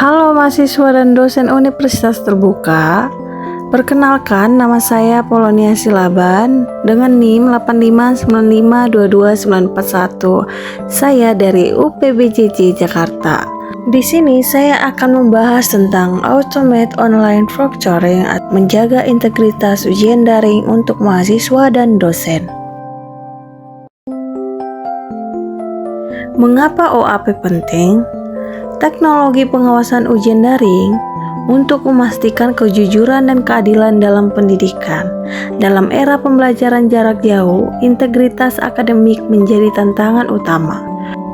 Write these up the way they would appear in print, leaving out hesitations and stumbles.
Halo mahasiswa dan dosen Universitas Terbuka. Perkenalkan, nama saya Polonia Silaban dengan NIM 859522941. Saya dari UPBJJ Jakarta. Di sini saya akan membahas tentang Automate Online Proctoring atau menjaga integritas ujian daring untuk mahasiswa dan dosen. Mengapa OAP penting? Teknologi pengawasan ujian daring untuk memastikan kejujuran dan keadilan dalam pendidikan. Dalam era pembelajaran jarak jauh, integritas akademik menjadi tantangan utama.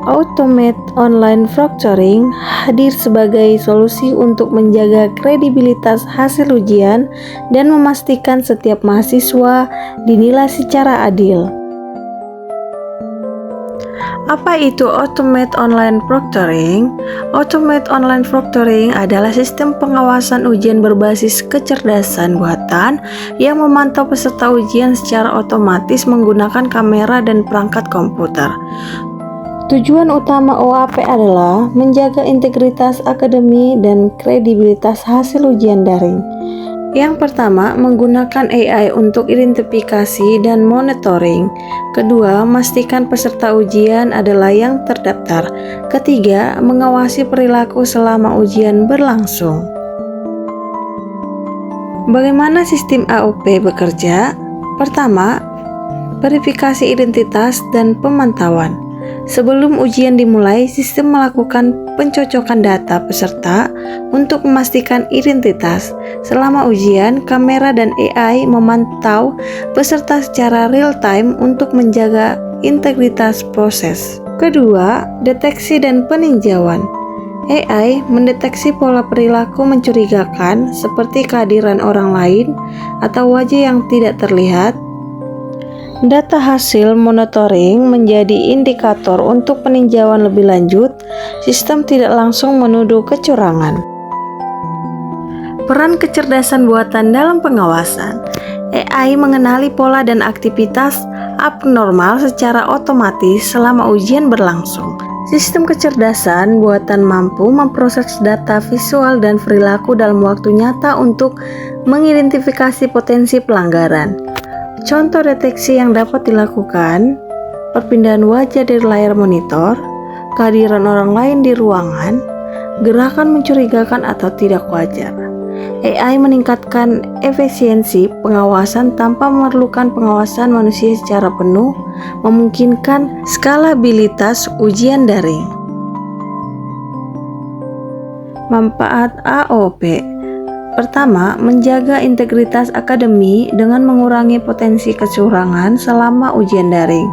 Automate Online Proctoring hadir sebagai solusi untuk menjaga kredibilitas hasil ujian dan memastikan setiap mahasiswa dinilai secara adil. Apa itu Automate Online Proctoring? Automate Online Proctoring adalah sistem pengawasan ujian berbasis kecerdasan buatan yang memantau peserta ujian secara otomatis menggunakan kamera dan perangkat komputer. Tujuan utama OAP adalah menjaga integritas akademi dan kredibilitas hasil ujian daring. Yang pertama, menggunakan AI untuk identifikasi dan monitoring. Kedua, memastikan peserta ujian adalah yang terdaftar. Ketiga, mengawasi perilaku selama ujian berlangsung. Bagaimana sistem AOP bekerja? Pertama, verifikasi identitas dan pemantauan. Sebelum ujian dimulai, sistem melakukan pencocokan data peserta untuk memastikan identitas. Selama ujian, kamera dan AI memantau peserta secara real-time untuk menjaga integritas proses. Kedua, deteksi dan peninjauan. AI mendeteksi pola perilaku mencurigakan seperti kehadiran orang lain atau wajah yang tidak terlihat. Data hasil monitoring menjadi indikator untuk peninjauan lebih lanjut. Sistem tidak langsung menuduh kecurangan. Peran kecerdasan buatan dalam pengawasan. AI mengenali pola dan aktivitas abnormal secara otomatis selama ujian berlangsung. Sistem kecerdasan buatan mampu memproses data visual dan perilaku dalam waktu nyata untuk mengidentifikasi potensi pelanggaran. Contoh deteksi yang dapat dilakukan: perpindahan wajah dari layar monitor, kehadiran orang lain di ruangan, gerakan mencurigakan atau tidak wajar. AI meningkatkan efisiensi pengawasan tanpa memerlukan pengawasan manusia secara penuh, memungkinkan skalabilitas ujian daring. Manfaat AOP. Pertama, menjaga integritas akademi dengan mengurangi potensi kecurangan selama ujian daring.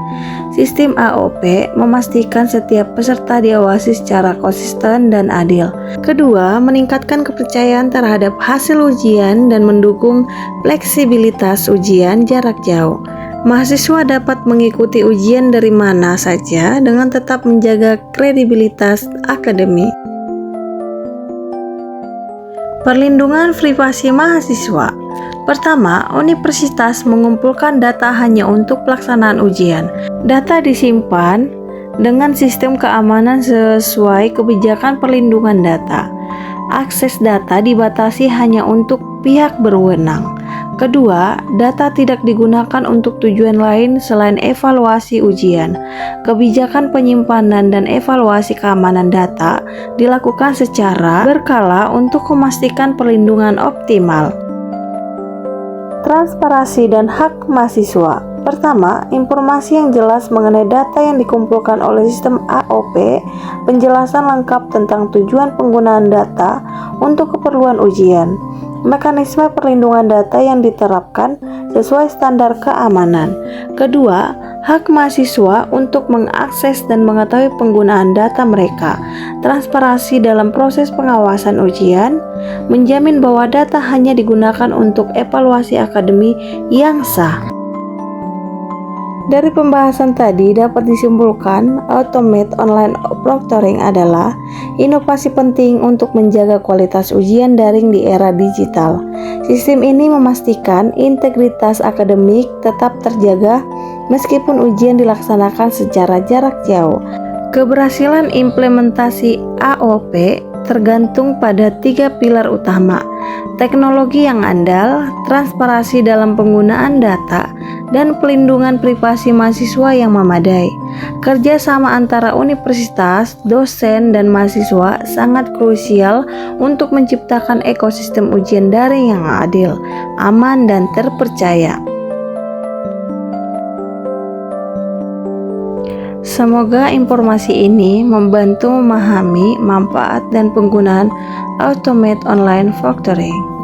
Sistem AOP memastikan setiap peserta diawasi secara konsisten dan adil. Kedua, meningkatkan kepercayaan terhadap hasil ujian dan mendukung fleksibilitas ujian jarak jauh. Mahasiswa dapat mengikuti ujian dari mana saja dengan tetap menjaga kredibilitas akademi. Perlindungan privasi mahasiswa. Pertama, universitas mengumpulkan data hanya untuk pelaksanaan ujian. Data disimpan dengan sistem keamanan sesuai kebijakan perlindungan data. Akses data dibatasi hanya untuk pihak berwenang. Kedua, data tidak digunakan untuk tujuan lain selain evaluasi ujian. Kebijakan penyimpanan dan evaluasi keamanan data dilakukan secara berkala untuk memastikan perlindungan optimal. Transparansi dan hak mahasiswa. Pertama, informasi yang jelas mengenai data yang dikumpulkan oleh sistem AOP, penjelasan lengkap tentang tujuan penggunaan data untuk keperluan ujian, mekanisme perlindungan data yang diterapkan sesuai standar keamanan. Kedua, hak mahasiswa untuk mengakses dan mengetahui penggunaan data mereka. Transparansi dalam proses pengawasan ujian, menjamin bahwa data hanya digunakan untuk evaluasi akademi yang sah. Dari pembahasan tadi dapat disimpulkan, Automate Online Proctoring adalah inovasi penting untuk menjaga kualitas ujian daring di era digital. Sistem ini memastikan integritas akademik tetap terjaga meskipun ujian dilaksanakan secara jarak jauh. Keberhasilan implementasi AOP tergantung pada 3 pilar utama: teknologi yang andal, transparansi dalam penggunaan data, dan pelindungan privasi mahasiswa yang memadai. Kerjasama antara universitas, dosen, dan mahasiswa sangat krusial untuk menciptakan ekosistem ujian daring yang adil, aman, dan terpercaya. Semoga informasi ini membantu memahami manfaat dan penggunaan Automate Online Factoring.